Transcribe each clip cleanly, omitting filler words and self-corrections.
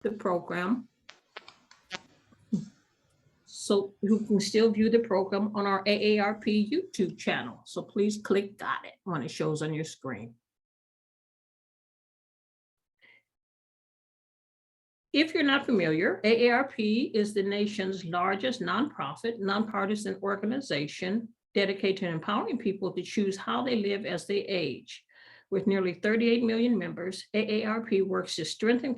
the program. So you can still view the program on our AARP YouTube channel. So please click Got It when it shows on your screen. If you're not familiar, AARP is the nation's largest nonprofit, nonpartisan organization dedicated to empowering people to choose how they live as they age. With nearly 38 million members, AARP works to strengthen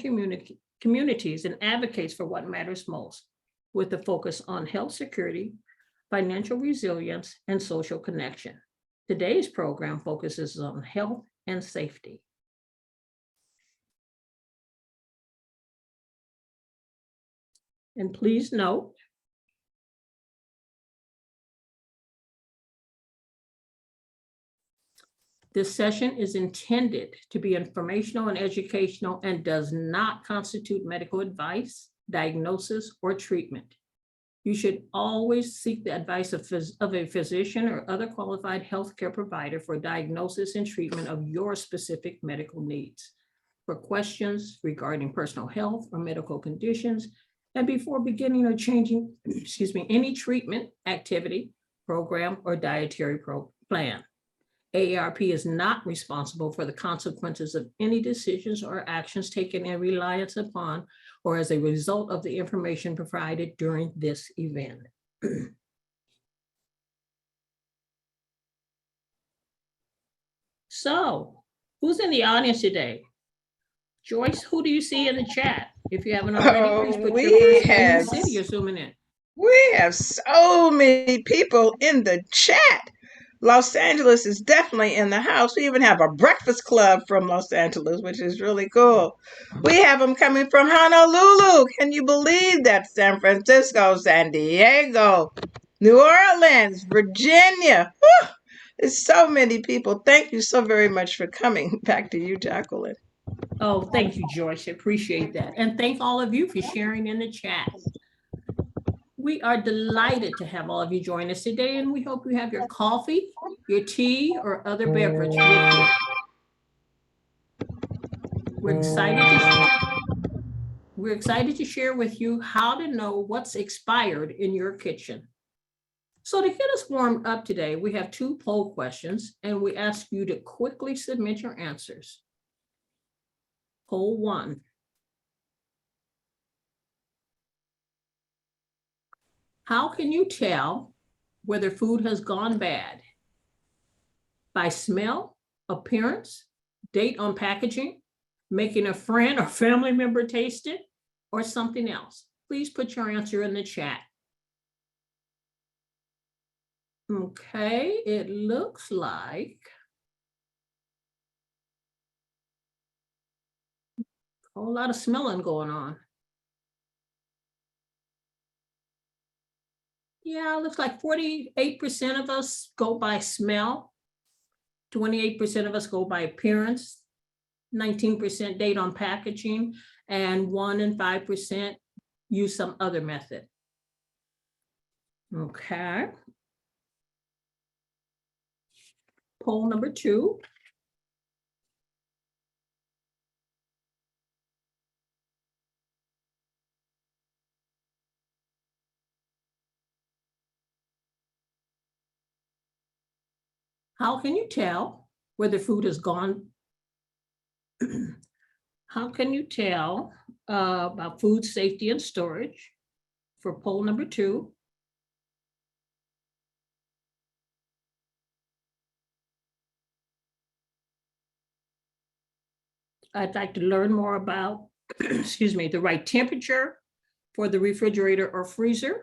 communities and advocates for what matters most, with a focus on health security, financial resilience, and social connection. Today's program focuses on health and safety. And please note, this session is intended to be informational and educational and does not constitute medical advice, diagnosis, or treatment. You should always seek the advice of a physician or other qualified healthcare provider for diagnosis and treatment of your specific medical needs. For questions regarding personal health or medical conditions, and before beginning or changing, any treatment, activity, program, or dietary plan. AARP is not responsible for the consequences of any decisions or actions taken in reliance upon or as a result of the information provided during this event. So, who's in the audience today? Joyce, who do you see in the chat? If you haven't already, please put your first name and city you're zooming in. We have so many people in the chat. Los Angeles is definitely in the house. We even have a breakfast club from Los Angeles, which is really cool. We have them coming from Honolulu. Can you believe that? San Francisco, San Diego, New Orleans, Virginia. Whew! There's so many people. Thank you so very much for coming. Back to you, Jacqueline. Oh, thank you, Joyce. I appreciate that. And thank all of you for sharing in the chat. We are delighted to have all of you join us today, and we hope you have your coffee, your tea, or other beverage with you. We're excited to share with you how to know what's expired in your kitchen. So to get us warmed up today, we have 2 poll questions, and we ask you to quickly submit your answers. Poll 1. How can you tell whether food has gone bad? By smell, appearance, date on packaging, making a friend or family member taste it, or something else? Please put your answer in the chat. Okay, it looks like a whole lot of smelling going on. Yeah, it looks like 48% of us go by smell, 28% of us go by appearance, 19% date on packaging, and 1% and 5% use some other method. Okay. Poll number 2. How can you tell whether food has gone? How can you tell about food safety and storage? For poll number 2. I'd like to learn more about, the right temperature for the refrigerator or freezer.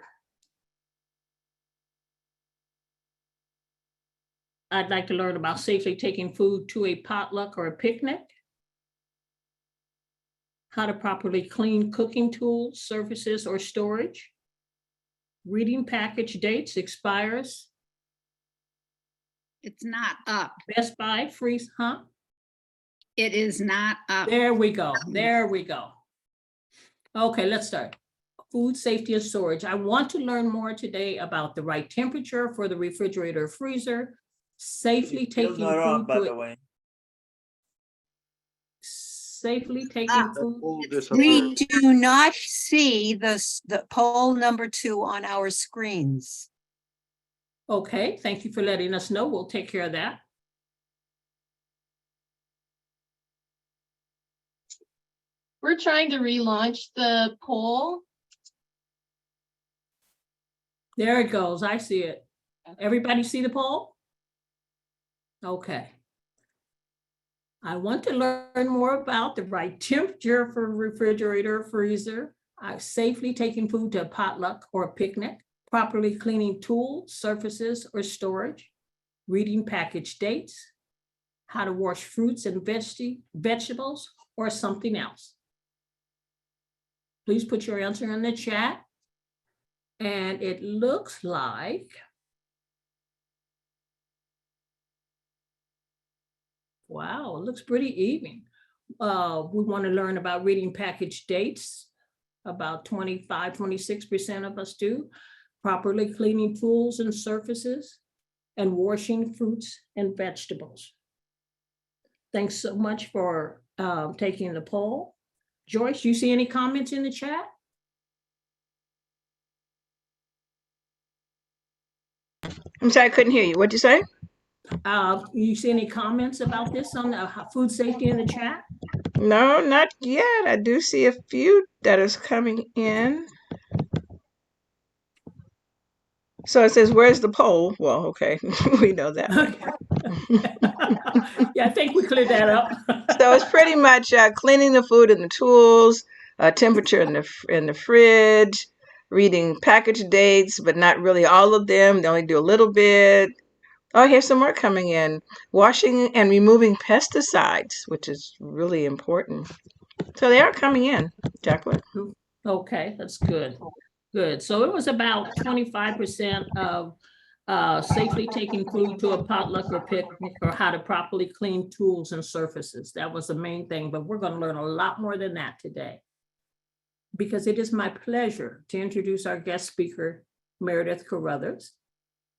I'd like to learn about safely taking food to a potluck or a picnic. How to properly clean cooking tools, surfaces, or storage. Reading package dates, expires. It's not up. Best Buy, freeze, huh? It is not up. There we go. There we go. Okay, let's start. Food safety and storage. I want to learn more today about the right temperature for the refrigerator or freezer, safely taking food by the way. safely taking food. Move this We approve. do not see the poll number 2 on our screens. Okay, thank you for letting us know. We'll take care of that. We're trying to relaunch the poll. There it goes. I see it. Everybody see the poll? Okay. I want to learn more about the right temperature for refrigerator or freezer, safely taking food to a potluck or a picnic, properly cleaning tools, surfaces, or storage, reading package dates, how to wash fruits and vegetables, or something else. Please put your answer in the chat. And it looks like wow, it looks pretty even. We want to learn about reading package dates. About 26% of us do. Properly cleaning tools and surfaces, and washing fruits and vegetables. Thanks so much for taking the poll. Joyce, you see any comments in the chat? I'm sorry, I couldn't hear you. What'd you say? You see any comments about this on the food safety in the chat? No, not yet. I do see a few that is coming in. So it says, where's the poll? Well, okay, we know that one. Yeah, I think we cleared that up. So it's pretty much cleaning the food and the tools, temperature in the fridge, reading package dates, but not really all of them. They only do a little bit. Oh, here's some more coming in. Washing and removing pesticides, which is really important. So they are coming in, Jacqueline. Okay, that's good. Good. So it was about 25% of safely taking food to a potluck or picnic, or how to properly clean tools and surfaces. That was the main thing, but we're going to learn a lot more than that today. Because it is my pleasure to introduce our guest speaker, Meredith Carothers.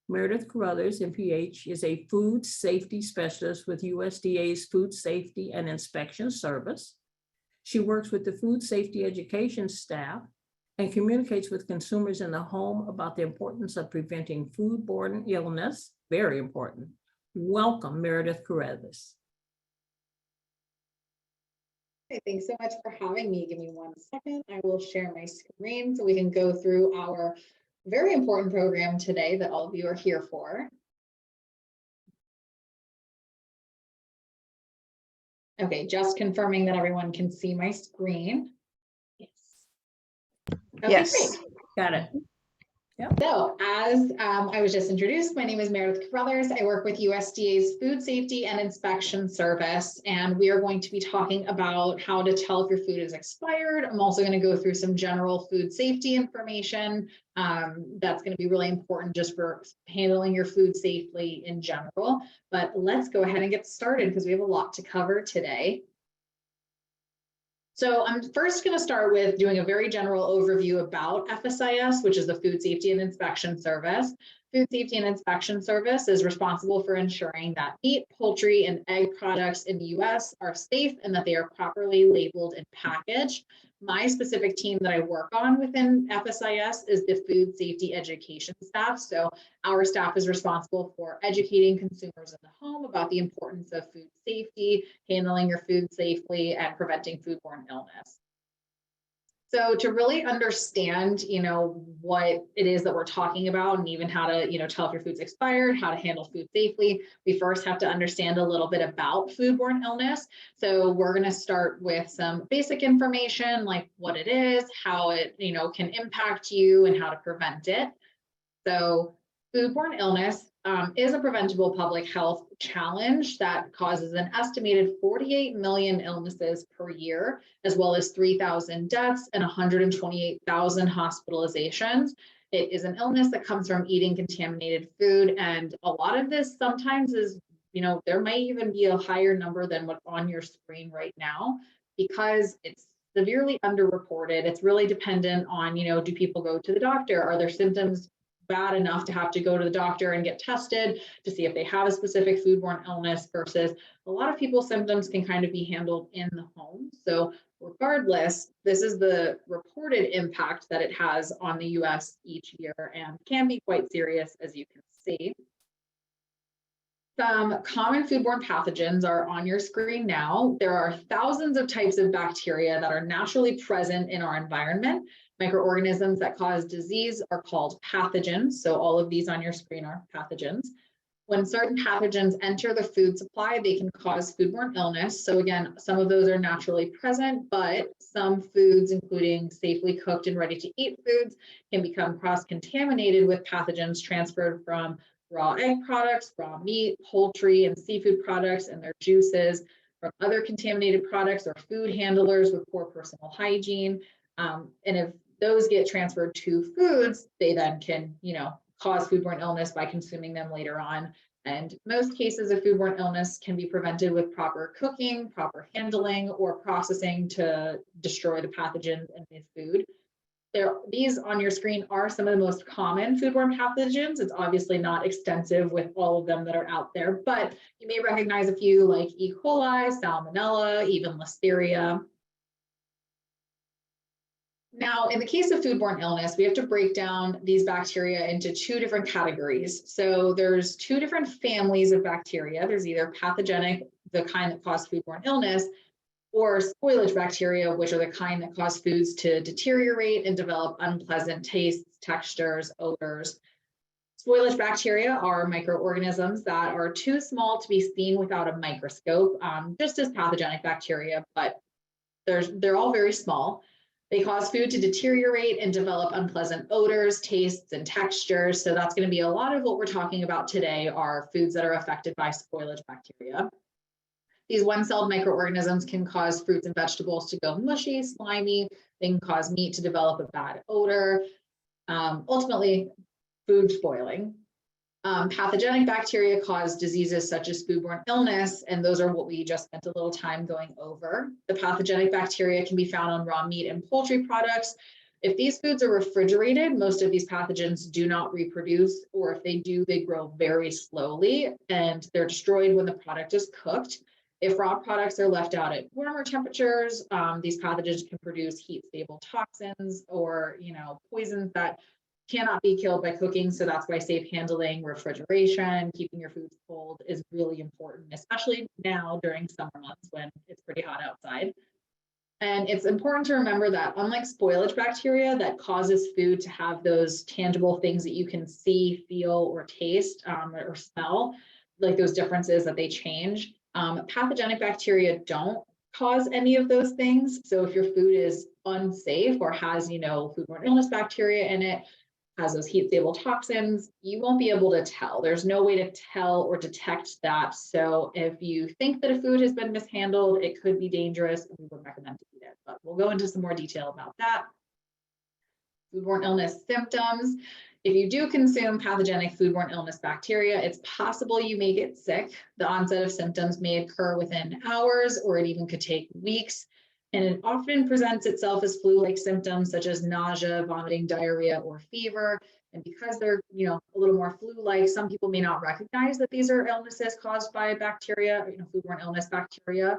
Meredith Carothers, MPH, is a food safety specialist with USDA's Food Safety and Inspection Service. She works with the food safety education staff and communicates with consumers in the home about the importance of preventing foodborne illness. Very important. Welcome, Meredith Carothers. Hey, thanks so much for having me. Give me 1 second. I will share my screen so we can go through our very important program today that all of you are here for. Okay, just confirming that everyone can see my screen. Yes. Okay, Yes. great. Got it. So as I was just introduced, my name is Meredith Carothers. I work with USDA's Food Safety and Inspection Service, and we are going to be talking about how to tell if your food is expired. I'm also going to go through some general food safety information. That's going to be really important just for handling your food safely in general. But let's go ahead and get started because we have a lot to cover today. So I'm first going to start with doing a very general overview about FSIS, which is the Food Safety and Inspection Service. Food Safety and Inspection Service is responsible for ensuring that meat, poultry, and egg products in the U.S. are safe and that they are properly labeled and packaged. My specific team that I work on within FSIS is the food safety education staff. So our staff is responsible for educating consumers in the home about the importance of food safety, handling your food safely, and preventing foodborne illness. So to really understand, what it is that we're talking about and even how to, tell if your food's expired, how to handle food safely, we first have to understand a little bit about foodborne illness. So we're going to start with some basic information like what it is, how it, can impact you and how to prevent it. So foodborne illness is a preventable public health challenge that causes an estimated 48 million illnesses per year, as well as 3,000 deaths and 128,000 hospitalizations. It is an illness that comes from eating contaminated food. And a lot of this sometimes is, there might even be a higher number than what's on your screen right now, because it's severely underreported. It's really dependent on, do people go to the doctor? Are their symptoms bad enough to have to go to the doctor and get tested to see if they have a specific foodborne illness, versus a lot of people's symptoms can kind of be handled in the home. So regardless, this is the reported impact that it has on the US each year and can be quite serious, as you can see. Some common foodborne pathogens are on your screen now. There are thousands of types of bacteria that are naturally present in our environment. Microorganisms that cause disease are called pathogens. So all of these on your screen are pathogens. When certain pathogens enter the food supply, they can cause foodborne illness. So again, some of those are naturally present, but some foods, including safely cooked and ready to eat foods, can become cross-contaminated with pathogens transferred from raw egg products, raw meat, poultry, and seafood products and their juices, from other contaminated products or food handlers with poor personal hygiene. And if those get transferred to foods, they then can, cause foodborne illness by consuming them later on. And most cases of foodborne illness can be prevented with proper cooking, proper handling, or processing to destroy the pathogens in the food. These on your screen are some of the most common foodborne pathogens. It's obviously not extensive with all of them that are out there, but you may recognize a few like E. coli, salmonella, even listeria. Now, in the case of foodborne illness, we have to break down these bacteria into two different categories. So there's two different families of bacteria. There's either pathogenic, the kind that cause foodborne illness, or spoilage bacteria, which are the kind that cause foods to deteriorate and develop unpleasant tastes, textures, odors. Spoilage bacteria are microorganisms that are too small to be seen without a microscope, just as pathogenic bacteria, but they're all very small. They cause food to deteriorate and develop unpleasant odors, tastes, and textures. So that's going to be a lot of what we're talking about today, are foods that are affected by spoilage bacteria. These one-celled microorganisms can cause fruits and vegetables to go mushy, slimy. They can cause meat to develop a bad odor, ultimately food spoiling. Pathogenic bacteria cause diseases such as foodborne illness, and those are what we just spent a little time going over. The pathogenic bacteria can be found on raw meat and poultry products. If these foods are refrigerated, most of these pathogens do not reproduce, or if they do, they grow very slowly and they're destroyed when the product is cooked. If raw products are left out at warmer temperatures, these pathogens can produce heat-stable toxins or, poisons that cannot be killed by cooking. So that's why safe handling, refrigeration, keeping your foods cold is really important, especially now during summer months when it's pretty hot outside. And it's important to remember that unlike spoilage bacteria that causes food to have those tangible things that you can see, feel, or taste, or smell, like those differences that they change, pathogenic bacteria don't cause any of those things. So if your food is unsafe or has, foodborne illness bacteria in it, has those heat-stable toxins, you won't be able to tell. There's no way to tell or detect that. So if you think that a food has been mishandled, it could be dangerous, and we would recommend to eat it. But we'll go into some more detail about that. Foodborne illness symptoms. If you do consume pathogenic foodborne illness bacteria, it's possible you may get sick. The onset of symptoms may occur within hours, or it even could take weeks. And it often presents itself as flu-like symptoms such as nausea, vomiting, diarrhea, or fever. And because they're, a little more flu-like, some people may not recognize that these are illnesses caused by bacteria, foodborne illness bacteria.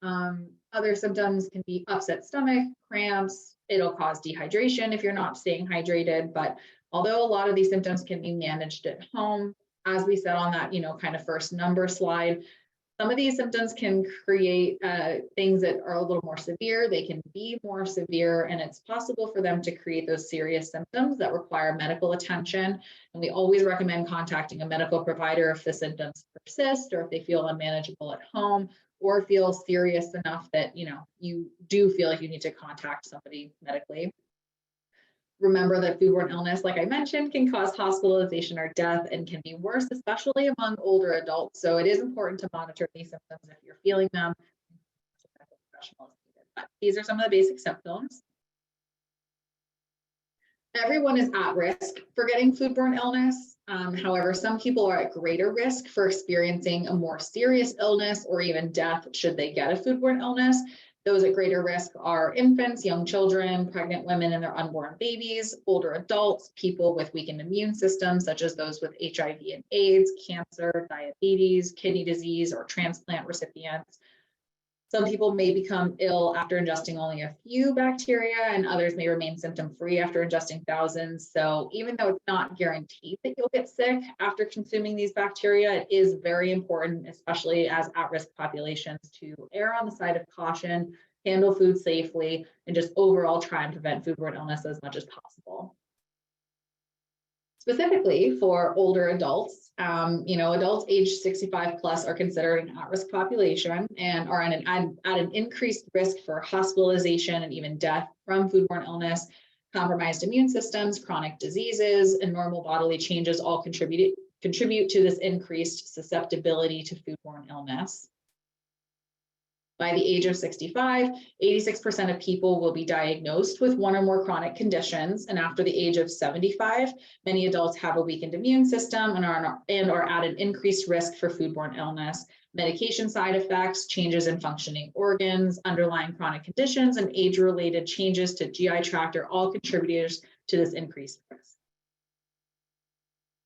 Other symptoms can be upset stomach, cramps. It'll cause dehydration if you're not staying hydrated. But although a lot of these symptoms can be managed at home, as we said on that, kind of first number slide, some of these symptoms can create things that are a little more severe. They can be more severe, and it's possible for them to create those serious symptoms that require medical attention. And we always recommend contacting a medical provider if the symptoms persist, or if they feel unmanageable at home, or feel serious enough that, you do feel like you need to contact somebody medically. Remember that foodborne illness, like I mentioned, can cause hospitalization or death and can be worse, especially among older adults. So it is important to monitor these symptoms if you're feeling them. But these are some of the basic symptoms. Everyone is at risk for getting foodborne illness. However, some people are at greater risk for experiencing a more serious illness or even death should they get a foodborne illness. Those at greater risk are infants, young children, pregnant women and their unborn babies, older adults, people with weakened immune systems, such as those with HIV and AIDS, cancer, diabetes, kidney disease, or transplant recipients. Some people may become ill after ingesting only a few bacteria, and others may remain symptom-free after ingesting thousands. So even though it's not guaranteed that you'll get sick after consuming these bacteria, it is very important, especially as at-risk populations, to err on the side of caution, handle food safely, and just overall try and prevent foodborne illness as much as possible. Specifically for older adults, adults age 65 plus are considered an at-risk population and are at an increased risk for hospitalization and even death from foodborne illness. Compromised immune systems, chronic diseases, and normal bodily changes all contribute to this increased susceptibility to foodborne illness. By the age of 65, 86% of people will be diagnosed with one or more chronic conditions. And after the age of 75, many adults have a weakened immune system and are at an increased risk for foodborne illness. Medication side effects, changes in functioning organs, underlying chronic conditions, and age-related changes to GI tract are all contributors to this increased risk.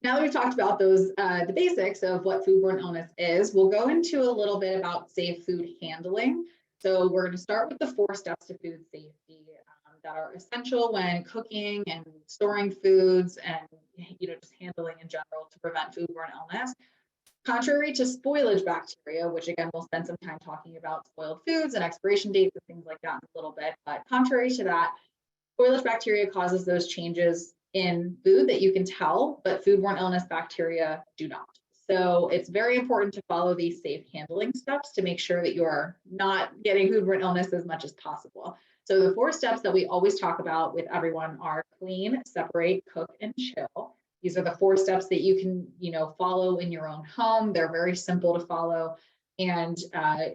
Now that we've talked about the basics of what foodborne illness is, we'll go into a little bit about safe food handling. So we're going to start with the 4 steps to food safety that are essential when cooking and storing foods and just handling in general to prevent foodborne illness. Contrary to spoilage bacteria, which again we'll spend some time talking about spoiled foods and expiration dates and things like that in a little bit, but contrary to that, spoilage bacteria causes those changes in food that you can tell, but foodborne illness bacteria do not. So it's very important to follow these safe handling steps to make sure that you're not getting foodborne illness as much as possible. So the 4 steps that we always talk about with everyone are clean, separate, cook, and chill. These are the 4 steps that you can, follow in your own home. They're very simple to follow. And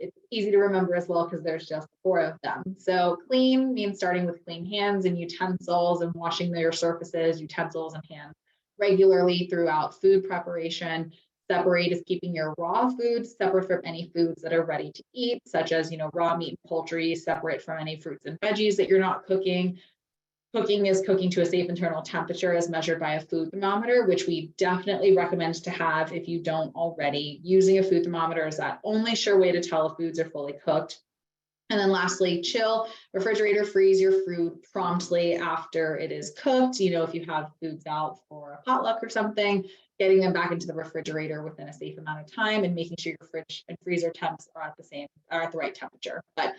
it's easy to remember as well because there's just 4 of them. So clean means starting with clean hands and utensils and washing your surfaces, utensils, and hands regularly throughout food preparation. Separate is keeping your raw foods separate from any foods that are ready to eat, such as raw meat and poultry, separate from any fruits and veggies that you're not cooking. Cooking is cooking to a safe internal temperature as measured by a food thermometer, which we definitely recommend to have if you don't already. Using a food thermometer is that only sure way to tell if foods are fully cooked. And then lastly, chill, refrigerator freeze your food promptly after it is cooked. If you have foods out for a potluck or something, getting them back into the refrigerator within a safe amount of time and making sure your fridge and freezer temps are at the right temperature. But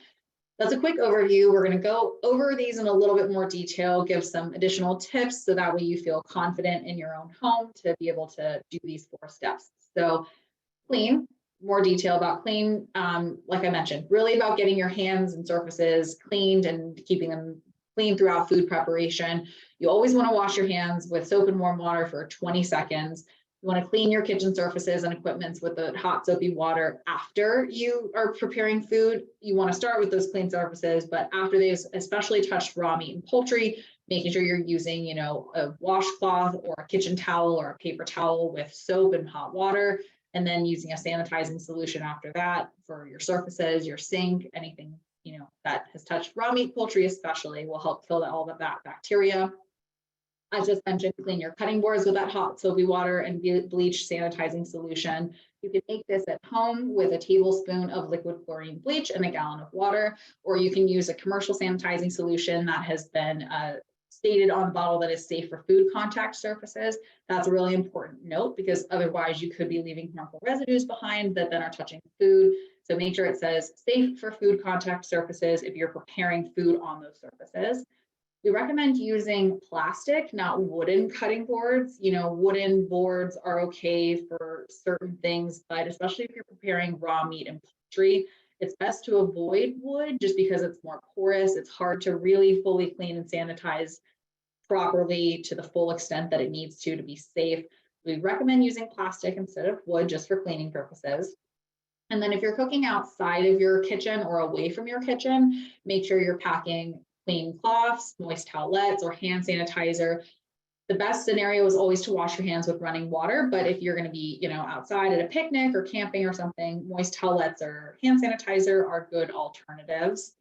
that's a quick overview. We're going to go over these in a little bit more detail, give some additional tips so that way you feel confident in your own home to be able to do these 4 steps. So clean, more detail about clean, like I mentioned, really about getting your hands and surfaces cleaned and keeping them clean throughout food preparation. You always want to wash your hands with soap and warm water for 20 seconds. You want to clean your kitchen surfaces and equipments with the hot soapy water after you are preparing food. You want to start with those clean surfaces, but after they've especially touched raw meat and poultry, making sure you're using, a washcloth or a kitchen towel or a paper towel with soap and hot water, and then using a sanitizing solution after that for your surfaces, your sink, anything, that has touched raw meat, poultry especially will help kill all of that bacteria. I just mentioned, clean your cutting boards with that hot soapy water and bleach sanitizing solution. You can make this at home with a tablespoon of liquid chlorine bleach and a gallon of water, or you can use a commercial sanitizing solution that has been stated on the bottle that is safe for food contact surfaces. That's a really important note because otherwise you could be leaving harmful residues behind that then are touching food. So make sure it says safe for food contact surfaces if you're preparing food on those surfaces. We recommend using plastic, not wooden cutting boards. Wooden boards are okay for certain things, but especially if you're preparing raw meat and poultry, it's best to avoid wood just because it's more porous. It's hard to really fully clean and sanitize properly to the full extent that it needs to be safe. We recommend using plastic instead of wood just for cleaning purposes. And then if you're cooking outside of your kitchen or away from your kitchen, make sure you're packing clean cloths, moist towelettes, or hand sanitizer. The best scenario is always to wash your hands with running water, but if you're going to be, outside at a picnic or camping or something, moist towelettes or hand sanitizer are good alternatives.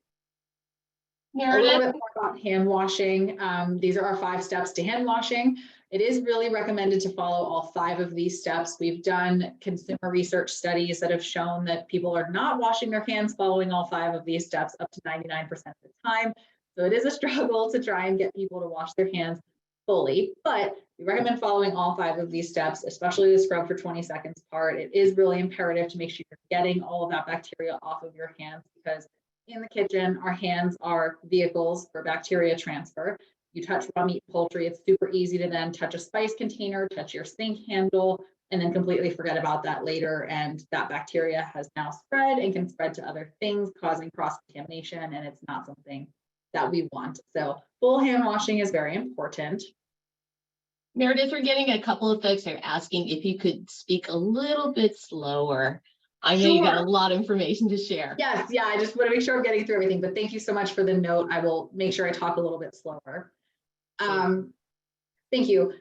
Oh, A little Meredith, bit more about hand washing. These are our 5 steps to hand washing. It is really recommended to follow all 5 of these steps. We've done consumer research studies that have shown that people are not washing their hands following all 5 of these steps up to 99% of the time. So it is a struggle to try and get people to wash their hands fully, but we recommend following all 5 of these steps, especially the scrub for 20 seconds part. It is really imperative to make sure you're getting all of that bacteria off of your hands, because in the kitchen, our hands are vehicles for bacteria transfer. You touch raw meat, poultry, it's super easy to then touch a spice container, touch your sink handle, and then completely forget about that later. And that bacteria has now spread and can spread to other things, causing cross-contamination, and it's not something that we want. So full hand washing is very important. Meredith, we're getting a couple of folks that are asking if you could speak a little bit slower. I know you got a Sure. lot of information to share. Yes, yeah, I just want to make sure I'm getting through everything, but thank you so much for the note. I will make sure I talk a little bit slower. Thank you.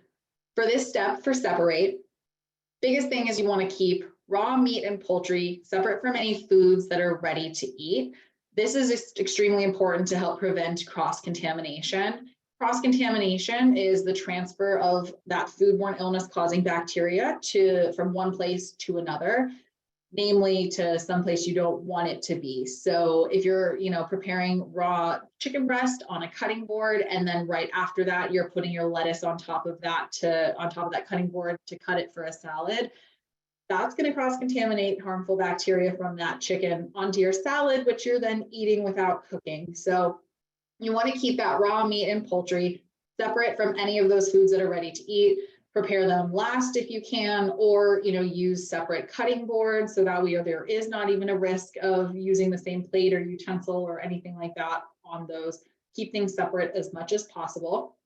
For this step, for separate, biggest thing is you want to keep raw meat and poultry separate from any foods that are ready to eat. This is extremely important to help prevent cross-contamination. Cross-contamination is the transfer of that foodborne illness-causing bacteria from one place to another, namely to someplace you don't want it to be. So if you're, preparing raw chicken breast on a cutting board, and then right after that, you're putting your lettuce on top of that cutting board to cut it for a salad, that's going to cross-contaminate harmful bacteria from that chicken onto your salad, which you're then eating without cooking. So you want to keep that raw meat and poultry separate from any of those foods that are ready to eat. Prepare them last if you can, or use separate cutting boards, so that way there is not even a risk of using the same plate or utensil or anything like that on those. Keep things separate as much as possible.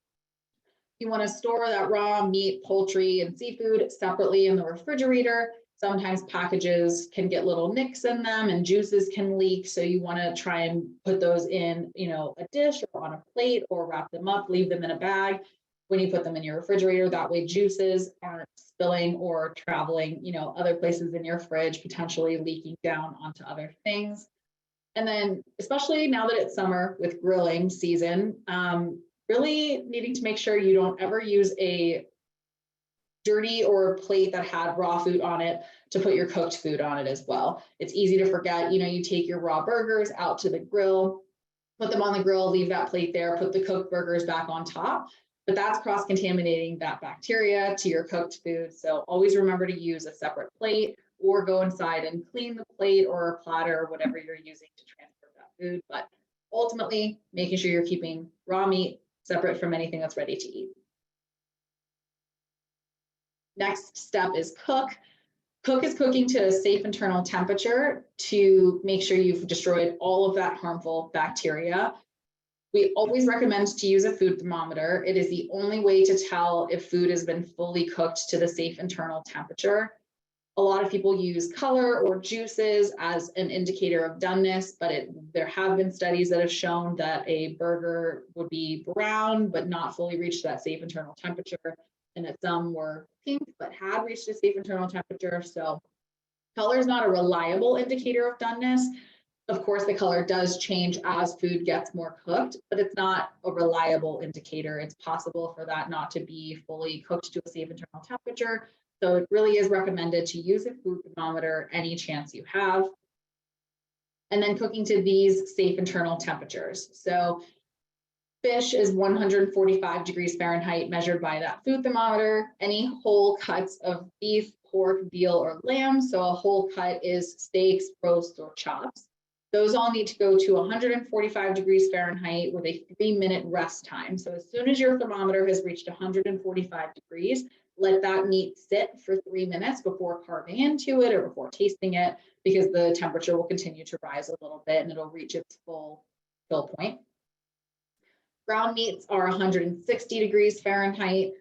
You want to store that raw meat, poultry, and seafood separately in the refrigerator. Sometimes packages can get little nicks in them and juices can leak. So you want to try and put those in, a dish or on a plate, or wrap them up, leave them in a bag when you put them in your refrigerator. That way juices aren't spilling or traveling, other places in your fridge, potentially leaking down onto other things. And then, especially now that it's summer with grilling season, really needing to make sure you don't ever use a dirty or a plate that had raw food on it to put your cooked food on it as well. It's easy to forget, you take your raw burgers out to the grill, put them on the grill, leave that plate there, put the cooked burgers back on top, but that's cross-contaminating that bacteria to your cooked food. So always remember to use a separate plate, or go inside and clean the plate or a platter or whatever you're using to transfer that food. But ultimately, making sure you're keeping raw meat separate from anything that's ready to eat. Next step is cook. Cook is cooking to a safe internal temperature to make sure you've destroyed all of that harmful bacteria. We always recommend to use a food thermometer. It is the only way to tell if food has been fully cooked to the safe internal temperature. A lot of people use color or juices as an indicator of doneness, but there have been studies that have shown that a burger would be brown but not fully reach that safe internal temperature, and that some were pink but had reached a safe internal temperature. So color is not a reliable indicator of doneness. Of course, the color does change as food gets more cooked, but it's not a reliable indicator. It's possible for that not to be fully cooked to a safe internal temperature. So it really is recommended to use a food thermometer any chance you have. And then cooking to these safe internal temperatures. So fish is 145 degrees Fahrenheit measured by that food thermometer. Any whole cuts of beef, pork, veal, or lamb. So a whole cut is steaks, roasts, or chops. Those all need to go to 145 degrees Fahrenheit with a 3-minute rest time. So as soon as your thermometer has reached 145 degrees, let that meat sit for 3 minutes before carving into it or before tasting it, because the temperature will continue to rise a little bit and it'll reach its full fill point. Ground meats are 160 degrees Fahrenheit.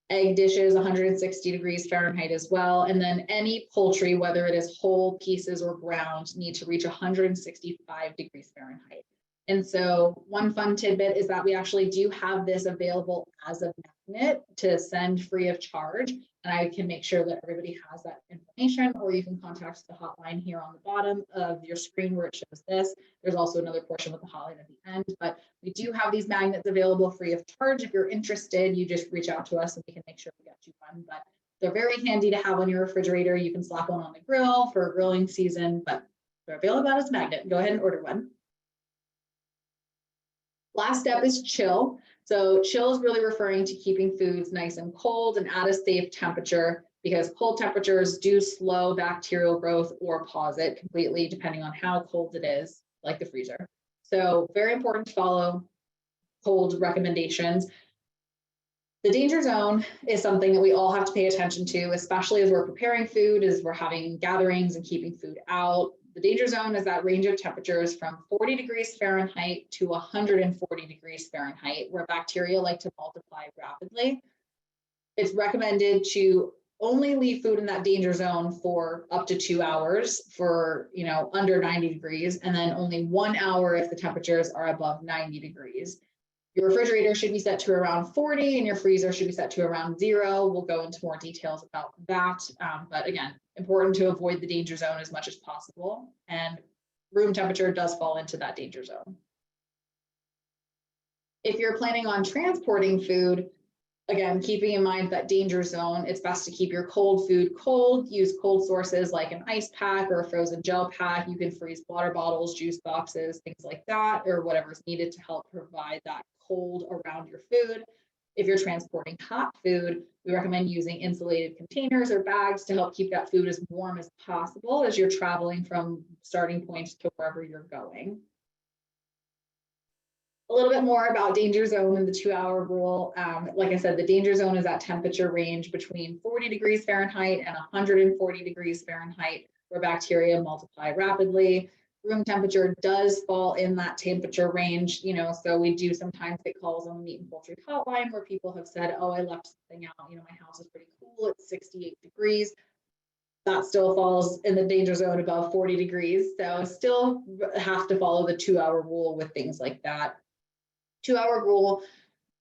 Egg dishes, 160 degrees Fahrenheit as well. And then any poultry, whether it is whole, pieces, or ground, need to reach 165 degrees Fahrenheit. And so one fun tidbit is that we actually do have this available as a magnet to send free of charge. And I can make sure that everybody has that information, or you can contact the hotline here on the bottom of your screen where it shows this. There's also another portion with the hotline at the end, but we do have these magnets available free of charge. If you're interested, you just reach out to us and we can make sure we get you one. But they're very handy to have on your refrigerator. You can slap one on the grill for a grilling season, but they're available as a magnet. Go ahead and order one. Last step is chill. So chill is really referring to keeping foods nice and cold and at a safe temperature, because cold temperatures do slow bacterial growth or pause it completely, depending on how cold it is, like the freezer. So very important to follow cold recommendations. The danger zone is something that we all have to pay attention to, especially as we're preparing food, as we're having gatherings and keeping food out. The danger zone is that range of temperatures from 40 degrees Fahrenheit to 140 degrees Fahrenheit, where bacteria like to multiply rapidly. It's recommended to only leave food in that danger zone for up to 2 hours for, under 90 degrees, and then only 1 hour if the temperatures are above 90 degrees. Your refrigerator should be set to around 40 and your freezer should be set to around 0. We'll go into more details about that. But again, important to avoid the danger zone as much as possible. And room temperature does fall into that danger zone. If you're planning on transporting food, again, keeping in mind that danger zone, it's best to keep your cold food cold. Use cold sources like an ice pack or a frozen gel pack. You can freeze water bottles, juice boxes, things like that, or whatever's needed to help provide that cold around your food. If you're transporting hot food, we recommend using insulated containers or bags to help keep that food as warm as possible as you're traveling from starting point to wherever you're going. A little bit more about danger zone and the 2-hour rule. Like I said, the danger zone is that temperature range between 40 degrees Fahrenheit and 140 degrees Fahrenheit, where bacteria multiply rapidly. Room temperature does fall in that temperature range, so we do sometimes get calls on the meat and poultry hotline where people have said, oh, I left something out, my house is pretty cool, it's 68 degrees. That still falls in the danger zone above 40 degrees. So still have to follow the 2-hour rule with things like that. 2-hour rule,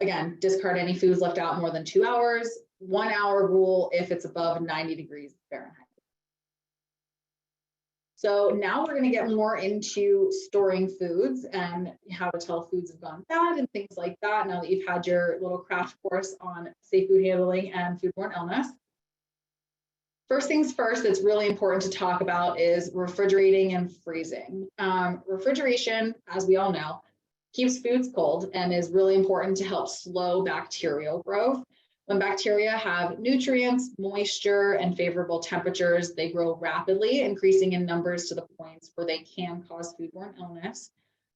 again, discard any foods left out more than 2 hours. 1 hour rule if it's above 90 degrees Fahrenheit. So now we're going to get more into storing foods and how to tell foods have gone bad and things like that, now that you've had your little crash course on safe food handling and foodborne illness. First things first, that's really important to talk about is refrigerating and freezing. Refrigeration, as we all know, keeps foods cold and is really important to help slow bacterial growth. When bacteria have nutrients, moisture, and favorable temperatures, they grow rapidly, increasing in numbers to the points where they can cause foodborne illness.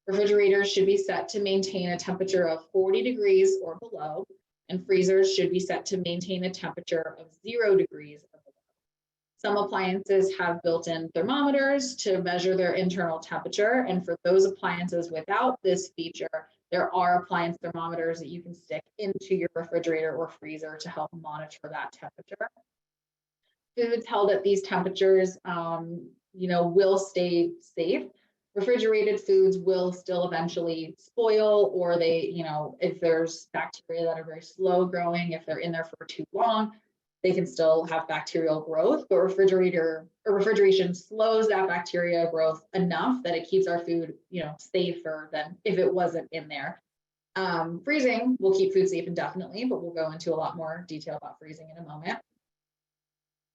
Refrigerators should be set to maintain a temperature of 40 degrees or below, and freezers should be set to maintain a temperature of 0 degrees or below. Some appliances have built-in thermometers to measure their internal temperature, and for those appliances without this feature, there are appliance thermometers that you can stick into your refrigerator or freezer to help monitor that temperature. Foods held at these temperatures, will stay safe. Refrigerated foods will still eventually spoil, or they, if there's bacteria that are very slow growing, if they're in there for too long, they can still have bacterial growth, but refrigeration slows that bacteria growth enough that it keeps our food, safer than if it wasn't in there. Freezing will keep food safe indefinitely, but we'll go into a lot more detail about freezing in a moment.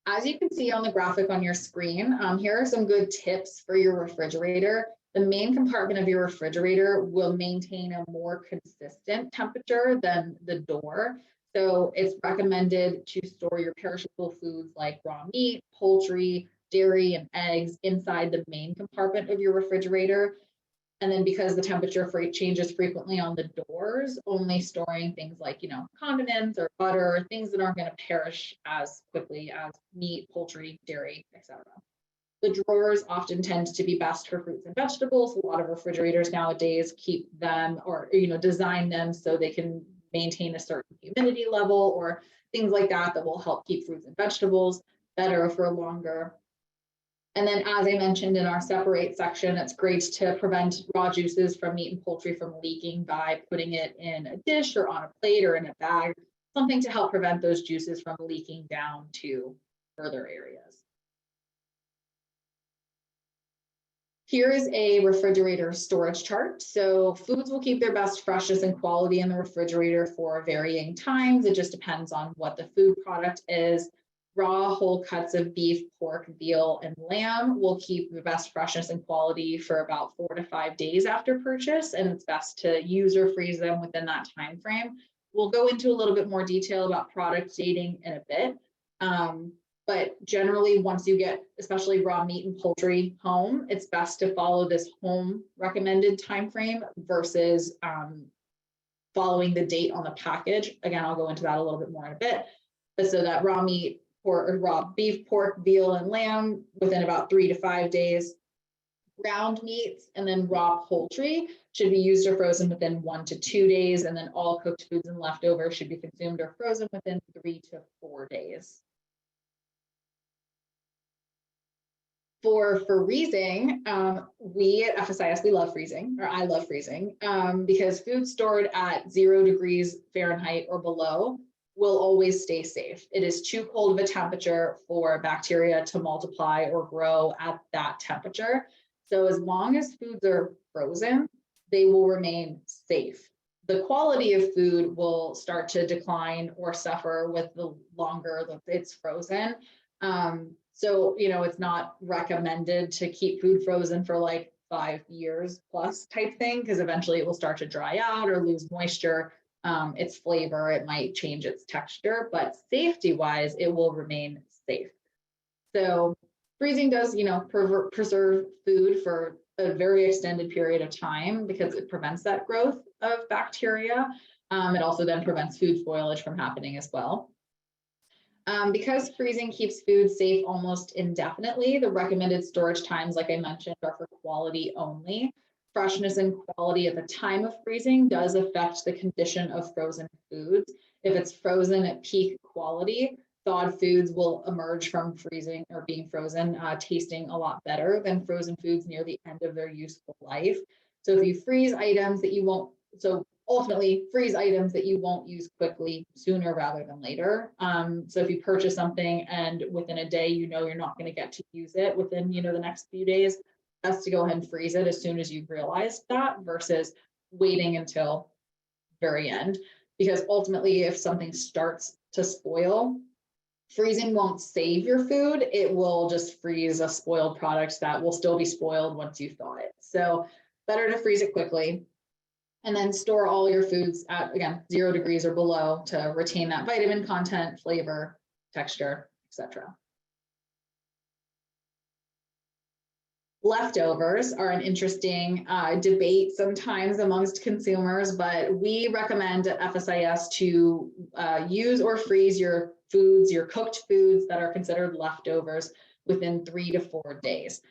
As you can see on the graphic on your screen, here are some good tips for your refrigerator. The main compartment of your refrigerator will maintain a more consistent temperature than the door. So it's recommended to store your perishable foods like raw meat, poultry, dairy, and eggs inside the main compartment of your refrigerator. And then because the temperature changes frequently on the doors, only storing things like, condiments or butter, things that aren't going to perish as quickly as meat, poultry, dairy, etc. The drawers often tend to be best for fruits and vegetables. A lot of refrigerators nowadays keep them or, design them so they can maintain a certain humidity level or things like that that will help keep fruits and vegetables better for longer. And then, as I mentioned in our separate section, it's great to prevent raw juices from meat and poultry from leaking by putting it in a dish or on a plate or in a bag, something to help prevent those juices from leaking down to further areas. Here is a refrigerator storage chart. So foods will keep their best freshness and quality in the refrigerator for varying times. It just depends on what the food product is. Raw whole cuts of beef, pork, veal, and lamb will keep the best freshness and quality for about 4 to 5 days after purchase, and it's best to use or freeze them within that time frame. We'll go into a little bit more detail about product dating in a bit, but generally, once you get especially raw meat and poultry home, it's best to follow this home recommended time frame versus following the date on the package. Again, I'll go into that a little bit more in a bit, but so that raw meat, or raw beef, pork, veal, and lamb within about 3 to 5 days. Ground meats and then raw poultry should be used or frozen within 1 to 2 days, and then all cooked foods and leftovers should be consumed or frozen within 3 to 4 days. For freezing, we at FSIS, we love freezing, or I love freezing, because food stored at 0 degrees Fahrenheit or below will always stay safe. It is too cold of a temperature for bacteria to multiply or grow at that temperature. So as long as foods are frozen, they will remain safe. The quality of food will start to decline or suffer with the longer that it's frozen. So, you know, it's not recommended to keep food frozen for like 5 years plus type thing, because eventually it will start to dry out or lose moisture. Its flavor, it might change its texture, but safety wise, it will remain safe. So freezing does, you know, preserve food for a very extended period of time because it prevents that growth of bacteria. It also then prevents food spoilage from happening as well. Because freezing keeps food safe almost indefinitely, the recommended storage times, like I mentioned, are for quality only. Freshness and quality at the time of freezing does affect the condition of frozen foods. If it's frozen at peak quality, thawed foods will emerge from freezing or being frozen, tasting a lot better than frozen foods near the end of their useful life. So if you freeze items that you won't, so ultimately freeze items that you won't use quickly sooner rather than later. So if you purchase something and within a day, you know, you're not going to get to use it within, you know, the next few days, best to go ahead and freeze it as soon as you realize that versus waiting until very end, because ultimately if something starts to spoil, freezing won't save your food. It will just freeze a spoiled product that will still be spoiled once you thaw it. So better to freeze it quickly and then store all your foods at, again, 0 degrees or below to retain that vitamin content, flavor, texture, etc. Leftovers are an interesting debate sometimes amongst consumers, but we recommend at FSIS to use or freeze your foods, your cooked foods that are considered leftovers within 3 to 4 days.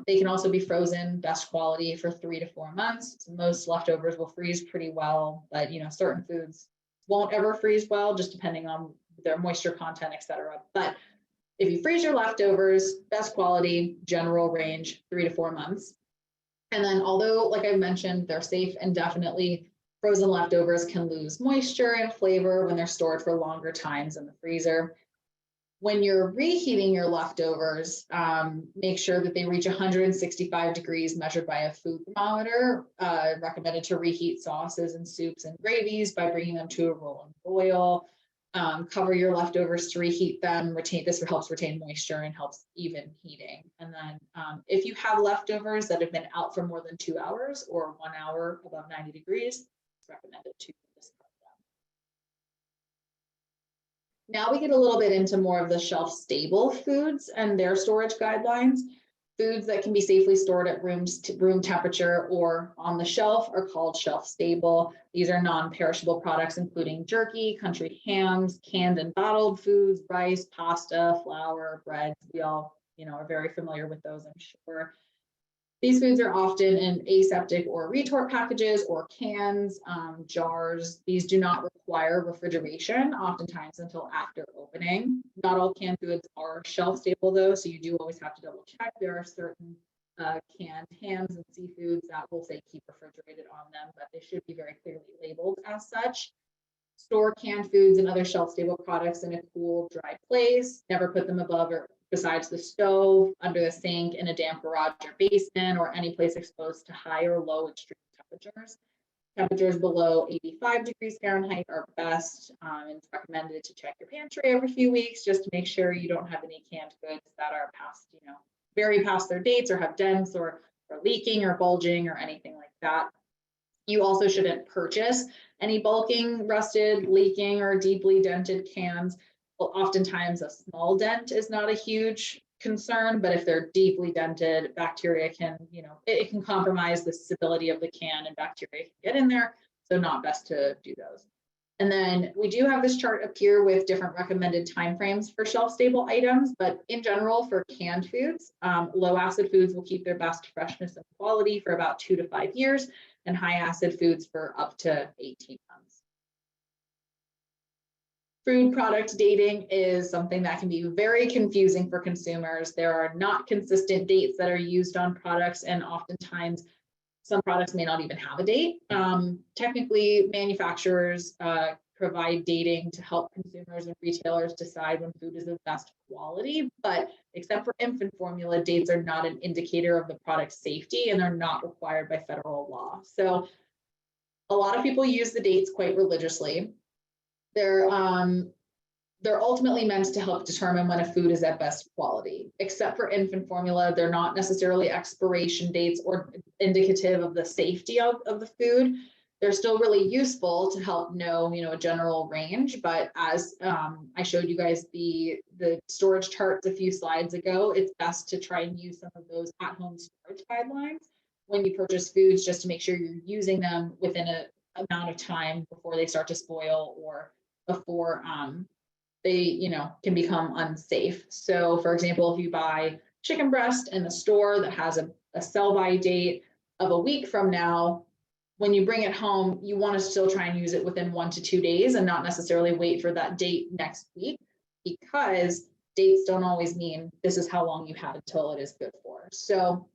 They can also be frozen, best quality, for 3 to 4 months. So most leftovers will freeze pretty well, but you know, certain foods won't ever freeze well, just depending on their moisture content, etc. But if you freeze your leftovers, best quality, general range, 3 to 4 months. And then although, like I mentioned, they're safe indefinitely, frozen leftovers can lose moisture and flavor when they're stored for longer times in the freezer. When you're reheating your leftovers, make sure that they reach 165 degrees measured by a food thermometer. Recommended to reheat sauces and soups and gravies by bringing them to a rolling boil. Cover your leftovers to reheat them. This helps retain moisture and helps even heating. And then if you have leftovers that have been out for more than 2 hours or 1 hour above 90 degrees, it's recommended to discard them. Now we get a little bit into more of the shelf stable foods and their storage guidelines. Foods that can be safely stored at room temperature or on the shelf are called shelf stable. These are non-perishable products, including jerky, country hams, canned and bottled foods, rice, pasta, flour, bread. We all, you know, are very familiar with those, I'm sure. These foods are often in aseptic or retort packages or cans, jars. These do not require refrigeration, oftentimes until after opening. Not all canned goods are shelf stable though, so you do always have to double check. There are certain canned hams and seafoods that will say keep refrigerated on them, but they should be very clearly labeled as such. Store canned foods and other shelf stable products in a cool, dry place. Never put them above or besides the stove, under the sink, in a damp garage or basement, or any place exposed to high or low extreme temperatures. Temperatures below 85 degrees Fahrenheit are best, and it's recommended to check your pantry every few weeks just to make sure you don't have any canned goods that are past, very past their dates or have dents or leaking or bulging or anything like that. You also shouldn't purchase any bulking, rusted, leaking, or deeply dented cans. Well, oftentimes a small dent is not a huge concern, but if they're deeply dented, bacteria can, it can compromise the stability of the can and bacteria can get in there. So not best to do those. And then we do have this chart up here with different recommended timeframes for shelf stable items, but in general for canned foods, low acid foods will keep their best freshness and quality for about 2 to 5 years, and high acid foods for up to 18 months. Food product dating is something that can be very confusing for consumers. There are not consistent dates that are used on products, and oftentimes some products may not even have a date. Technically, manufacturers provide dating to help consumers and retailers decide when food is of best quality, but except for infant formula, dates are not an indicator of the product's safety, and they're not required by federal law. So a lot of people use the dates quite religiously. They're ultimately meant to help determine when a food is at best quality. Except for infant formula, they're not necessarily expiration dates or indicative of the safety of the food. They're still really useful to help know, a general range. But as I showed you guys the storage charts a few slides ago, it's best to try and use some of those at-home storage guidelines when you purchase foods, just to make sure you're using them within an amount of time before they start to spoil or before they, can become unsafe. So for example, if you buy chicken breast in the store that has a sell-by date of a week from now, when you bring it home, you want to still try and use it within 1 to 2 days and not necessarily wait for that date next week, because dates don't always mean this is how long you had until it is good for. So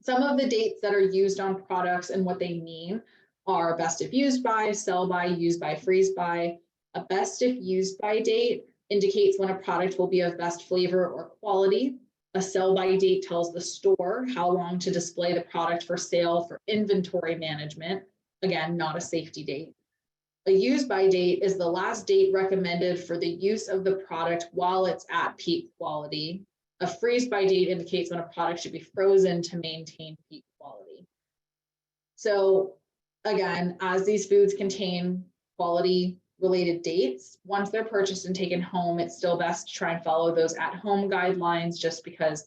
some of the dates that are used on products and what they mean are best if used by, sell by, use by, freeze by. A best if used by date indicates when a product will be of best flavor or quality. A sell-by date tells the store how long to display the product for sale for inventory management. Again, not a safety date. A use-by date is the last date recommended for the use of the product while it's at peak quality. A freeze-by date indicates when a product should be frozen to maintain peak quality. So again, as these foods contain quality related dates, once they're purchased and taken home, it's still best to try and follow those at-home guidelines, just because